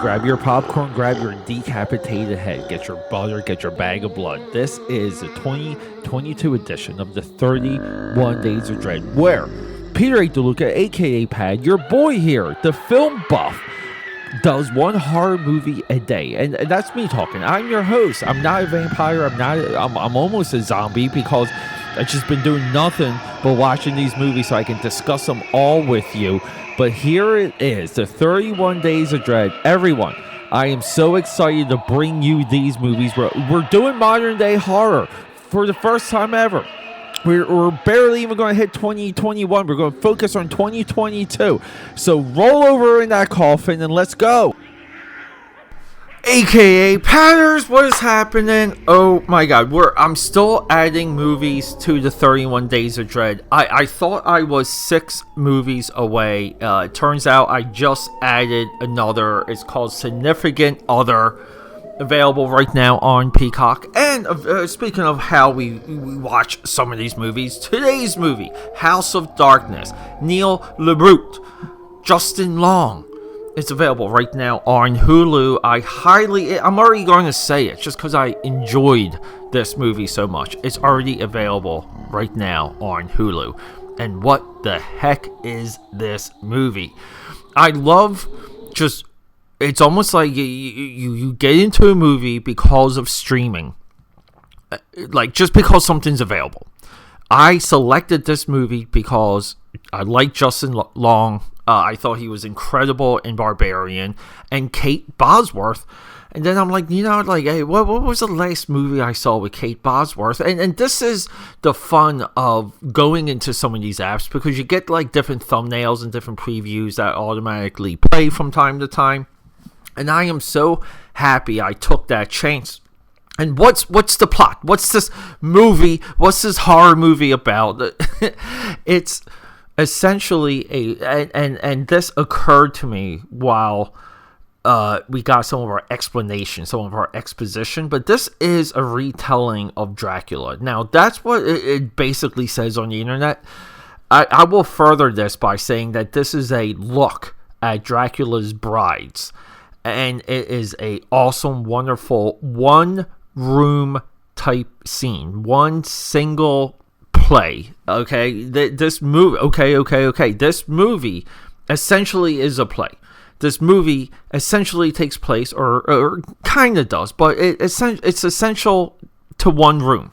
grab your popcorn, grab your decapitated head, get your butter, get your bag of blood. This is the 2022 edition of the 31 Days of Dread, where Peter A. DeLuca, aka Pad, your boy here, the film buff, does one horror movie a day, and that's me talking. I'm your host. I'm not a vampire. I'm almost a zombie because I've just been doing nothing but watching these movies so I can discuss them all with you. But here it is, the 31 Days of Dread. Everyone, I am so excited to bring you these movies. We're doing modern day horror for the first time ever. We're barely even going to hit 2021. We're going to focus on 2022. So roll over in that coffin and let's go. AKA Patters, what is happening? Oh my god, I'm still adding movies to the 31 Days of Dread. I thought I was 6 movies away. Turns out I just added another. It's called Significant Other. Available right now on Peacock. And speaking of how we watch some of these movies, today's movie, House of Darkness, Neil LaBrute, Justin Long. It's available right now on Hulu. I'm already going to say it just because I enjoyed this movie so much. It's already available right now on Hulu. And what the heck is this movie? I love just... It's almost like you get into a movie because of streaming. Like, just because something's available. I selected this movie because I like Justin Long. I thought he was incredible in Barbarian. And Kate Bosworth. And then I'm like, hey, what was the last movie I saw with Kate Bosworth? And this is the fun of going into some of these apps, because you get like different thumbnails and different previews that automatically play from time to time. And I am so happy I took that chance. And what's the plot? What's this movie? What's this horror movie about? It's essentially and this occurred to me while we got some of our explanation, some of our exposition. But this is a retelling of Dracula. Now, that's what it basically says on the internet. I will further this by saying that this is a look at Dracula's brides. And it is a awesome, wonderful one-room type scene. One single play. Okay? This movie... Okay. This movie essentially is a play. This movie essentially takes place, or kind of does, but it's essential to one room.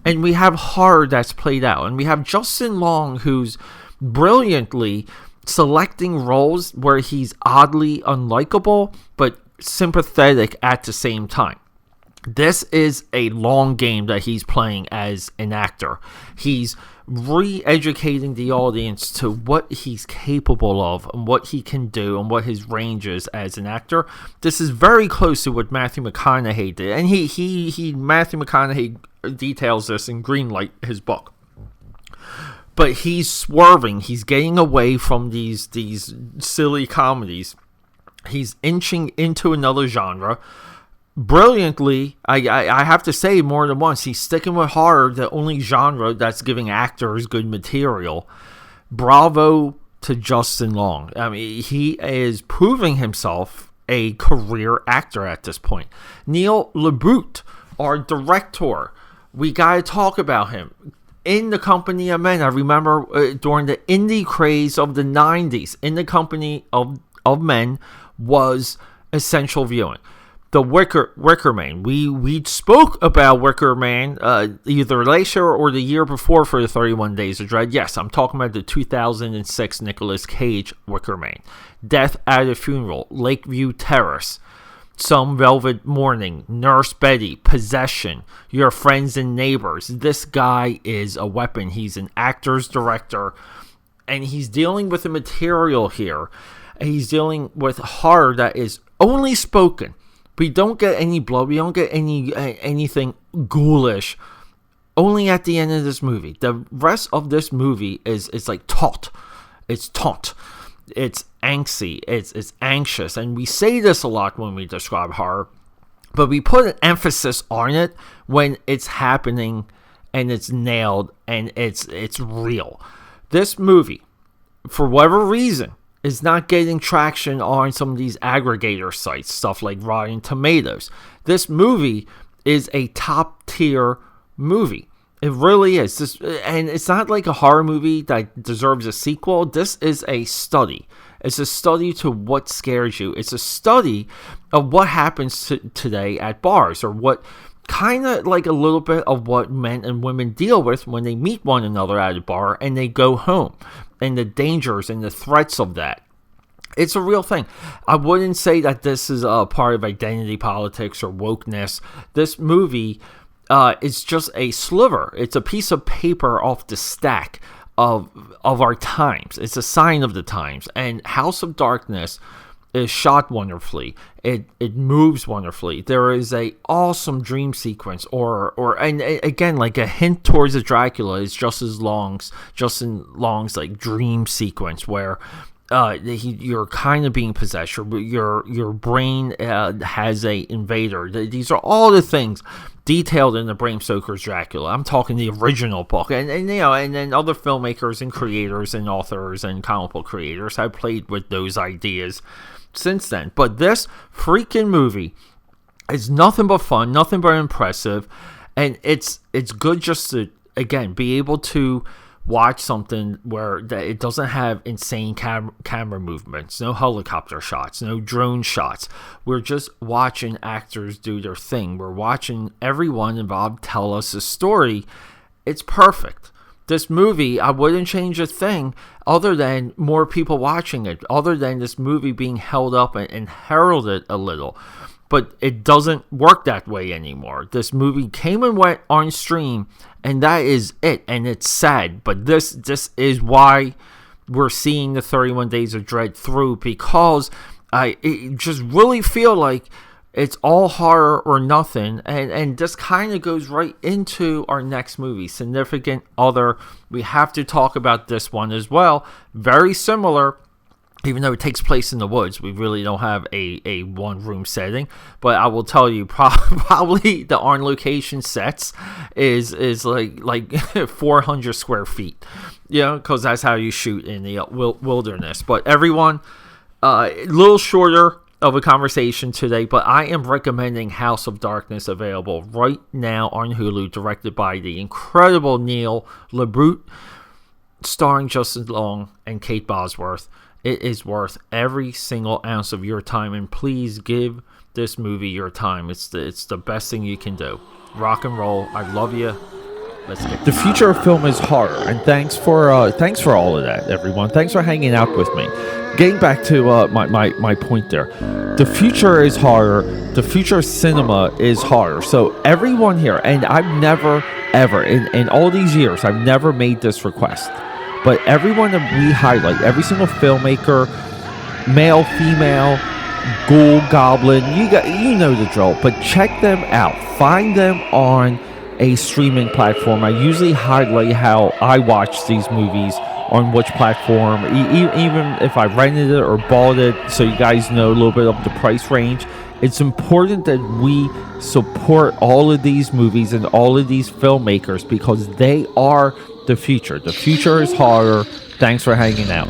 And we have horror that's played out. And we have Justin Long, who's brilliantly... selecting roles where he's oddly unlikable but sympathetic at the same time. This is a long game that he's playing as an actor. He's re-educating the audience to what he's capable of and what he can do and what his range is as an actor. This is very close to what Matthew McConaughey did, and Matthew McConaughey details this in Greenlight, his book. But he's swerving. He's getting away from these silly comedies. He's inching into another genre. Brilliantly, I have to say more than once, he's sticking with horror, the only genre that's giving actors good material. Bravo to Justin Long. I mean, he is proving himself a career actor at this point. Neil LaBrute, our director. We got to talk about him. In the Company of Men, I remember during the indie craze of the 90s, In the Company of Men was essential viewing. The Wicker Man. We spoke about Wicker Man either last year or the year before for the 31 Days of Dread. Yes, I'm talking about the 2006 Nicolas Cage Wicker Man. Death at a Funeral, Lakeview Terrace, Some Velvet Morning, Nurse Betty, Possession, Your Friends and Neighbors. This guy is a weapon. He's an actor's director, and he's dealing with the material here. He's dealing with horror that is only spoken. We don't get any blood. We don't get anything ghoulish. Only at the end of this movie. The rest of this movie is like taut. It's taut. It's angsty, it's anxious, and we say this a lot when we describe horror, but we put an emphasis on it when it's happening and it's nailed and it's real. This movie, for whatever reason, is not getting traction on some of these aggregator sites, stuff like Rotten Tomatoes. This movie is a top tier movie. It really is. And it's not like a horror movie that deserves a sequel. This is a study. It's a study to what scares you. It's a study of what happens today at bars, or what kind of like a little bit of what men and women deal with when they meet one another at a bar and they go home, and the dangers and the threats of that. It's a real thing. I wouldn't say that this is a part of identity politics or wokeness. This movie is just a sliver. It's a piece of paper off the stack of our times. It's a sign of the times. And House of Darkness is shot wonderfully. It moves wonderfully. There is a awesome dream sequence, and again, like a hint towards the Dracula is Justin Long's like dream sequence where you're kind of being possessed. Your brain has a invader. These are all the things detailed in the Bram Stoker's Dracula. I'm talking the original book, and then other filmmakers and creators and authors and comic book creators have played with those ideas since then. But this freaking movie is nothing but fun, nothing but impressive, and it's good just to again be able to watch something where it doesn't have insane camera movements, no helicopter shots, no drone shots. We're just watching actors do their thing. We're watching everyone involved tell us a story. It's perfect. This movie, I wouldn't change a thing other than more people watching it, other than this movie being held up and heralded a little. But it doesn't work that way anymore. This movie came and went on stream, and that is it. And it's sad, but this is why we're seeing the 31 Days of Dread through, because I just really feel like it's all horror or nothing. And this kind of goes right into our next movie, Significant Other. We have to talk about this one as well. Very similar. Even though it takes place in the woods, we really don't have a one-room setting. But I will tell you, probably the on-location sets is like 400 square feet. Because that's how you shoot in the wilderness. But everyone, a little shorter of a conversation today, but I am recommending House of Darkness, available right now on Hulu, directed by the incredible Neil LaBrute, starring Justin Long and Kate Bosworth. It is worth every single ounce of your time, and please give this movie your time. It's the best thing you can do. Rock and roll. I love you. Let's get the future of film is horror, and thanks for all of that, everyone. Thanks for hanging out with me. Getting back to my point there, the future is horror. The future of cinema is horror. So everyone here, and I've never ever in all these years, I've never made this request. But everyone that we highlight, every single filmmaker, male, female, ghoul, goblin, you know the drill. But check them out. Find them on a streaming platform. I usually highlight how I watch these movies on which platform, even if I rented it or bought it, so you guys know a little bit of the price range. It's important that we support all of these movies and all of these filmmakers, because they are the future. The future is horror. Thanks for hanging out.